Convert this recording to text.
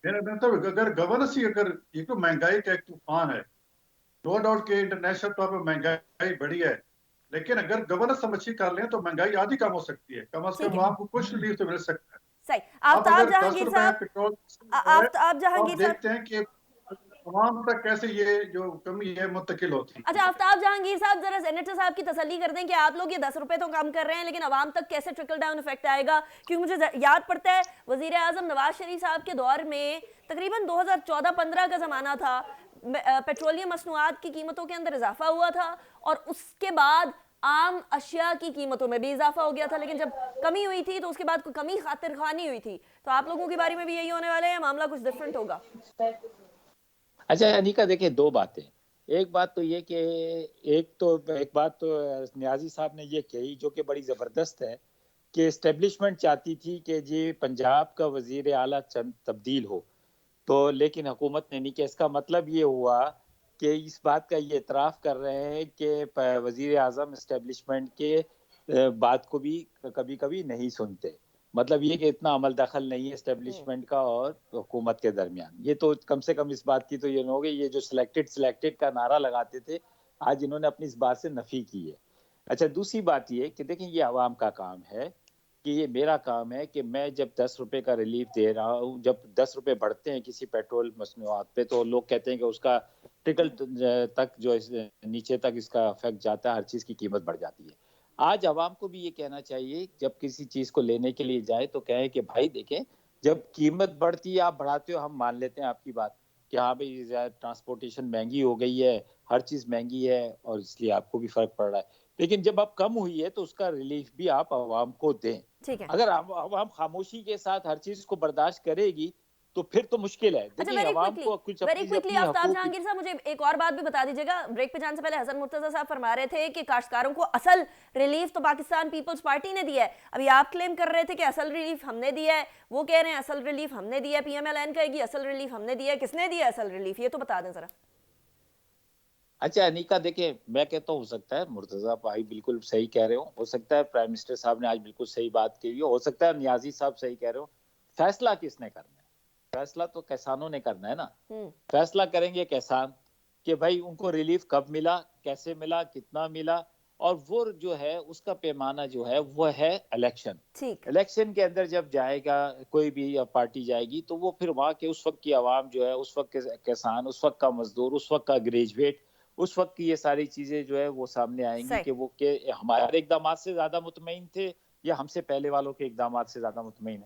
मेरा मतलब अगर गवर्नेंस ही अगर ये तो महंगाई का एक तूफान है, नो डाउट के इंटरनेशनल तौर पर महंगाई बढ़ी है, लेकिन अगर गवर्नेंस हम अच्छी कर लें तो महंगाई आधी कम हो सकती है, कम से ठीक कम है, आपको कुछ रिलीफ तो मिल सकता है। सही। अब आफ्ताब अगर दस जहांगीर रुपए साहब, पेट्रोल है आफ्ताब तो आप जहांगीर साहब, देखते हैं कि आवाम तक कैसे ये जो कमी है मुंतकिल होती अच्छा है। आफ्ताब जहांगीर साहब, जरा सेनेटर साहब की तसल्ली कर दें कि आप लोग ये 10 रुपए तो कम कर रहे हैं, लेकिन आवाम तक कैसे ट्रिकल डाउन इफेक्ट आएगा? क्योंकि मुझे याद पड़ता है वजीर आजम नवाज शरीफ साहब के दौर में तकरीबन 2014-15 का ज़माना था, पेट्रोलियम मसनूआत की कीमतों के अंदर इजाफा हुआ था, और उसके बाद आम अशिया की कीमतों में भी इजाफा हो गया था, लेकिन जब कमी हुई थी तो उसके बाद कोई कमी खातिर खानी हुई थी। तो आप लोगों के बारे में भी यही होने वाला है या मामला कुछ डिफरेंट होगा? अच्छा अनिका, देखिए दो बातें। एक बात तो ये कि एक बात तो न्याजी साहब ने ये कही जो कि बड़ी जबरदस्त है कि एस्टेब्लिशमेंट चाहती थी कि जी पंजाब का वजीर आला चंद तब्दील हो, तो लेकिन हुकूमत ने नहीं किया। इसका मतलब ये हुआ कि इस बात का ये इतराफ कर रहे हैं कि वजीर आजम एस्टेब्लिशमेंट के बात को भी कभी कभी नहीं सुनते। मतलब ये कि इतना अमल दखल नहीं है एस्टेब्लिशमेंट का और हुकूमत के दरमियान। ये तो कम से कम इस बात की तो ये हो गई, ये जो सिलेक्टेड सिलेक्टेड का नारा लगाते थे, आज इन्होंने अपनी इस बात से नफी की है। अच्छा, दूसरी बात ये कि देखें, ये आवाम का काम है कि ये मेरा काम है कि मैं जब 10 रुपए का रिलीफ दे रहा हूँ, जब 10 रुपए बढ़ते हैं किसी पेट्रोल मसनूआत पे, तो लोग कहते हैं कि उसका ट्रिकल तक जो नीचे तक इसका इफेक्ट जाता है, हर चीज की कीमत बढ़ जाती है। आज आवाम को भी ये कहना चाहिए, जब किसी चीज को लेने के लिए जाए तो कहें कि भाई देखें, जब कीमत बढ़ती है आप बढ़ाते हो, हम मान लेते हैं आपकी बात कि हाँ भाई ट्रांसपोर्टेशन महंगी हो गई है, हर चीज महंगी है और इसलिए आपको भी फर्क पड़ रहा है। लेकिन जब अब कम हुई है तो उसका रिलीफ भी आप आवाम को दें। ठीक है। अगर आवाम खामोशी के साथ हर चीज को बर्दाश्त करेगी तो फिर तो मुश्किल है। अच्छा, देखिए आवाम को कुछ वेरी अपनी क्विकली अपनी आफ्ताब हकूक। जहांगीर साहब, मुझे एक और बात भी बता दीजिएगा। ब्रेक पे जाने से पहले हसन मुर्तजा साहब फरमा रहे थे कि काश्तकारों को असल रिलीफ तो पाकिस्तान पीपल्स पार्टी ने दिया है। अभी आप क्लेम कर रहे थे कि असल रिलीफ हमने दिया है, वो कह रहे हैं असल रिलीफ हमने दिया है, पीएमएलएन कहेगी असल रिलीफ हमने दिया है। किसने दिया असल रिलीफ, ये तो बता दें जरा। अच्छा अनिका, देखिए मैं कहता हूँ, हो सकता है मुर्तजा भाई बिल्कुल सही कह रहे हो सकता है प्राइम मिनिस्टर साहब ने आज बिल्कुल सही बात कही हो सकता है नियाजी साहब सही कह रहे हो। फैसला किसने करना है? फैसला तो किसानों ने करना है ना। हम्म। फैसला करेंगे किसान कि भाई उनको रिलीफ कब मिला, कैसे मिला, कितना मिला। और वो जो है उसका पैमाना जो है वो है इलेक्शन। ठीक। इलेक्शन के अंदर जब जाएगा कोई भी पार्टी जाएगी तो वो फिर वहां के उस वक्त की आवाम जो है, उस वक्त के किसान, उस वक्त का मजदूर, उस वक्त का ग्रेजुएट, उस वक्त की ये सारी चीजें जो है वो सामने आएंगी सही। कि वो के हमारे इकदाम से ज्यादा मुतमईन थे या हमसे पहले वालों के इकदाम से ज्यादा मुतमईन है।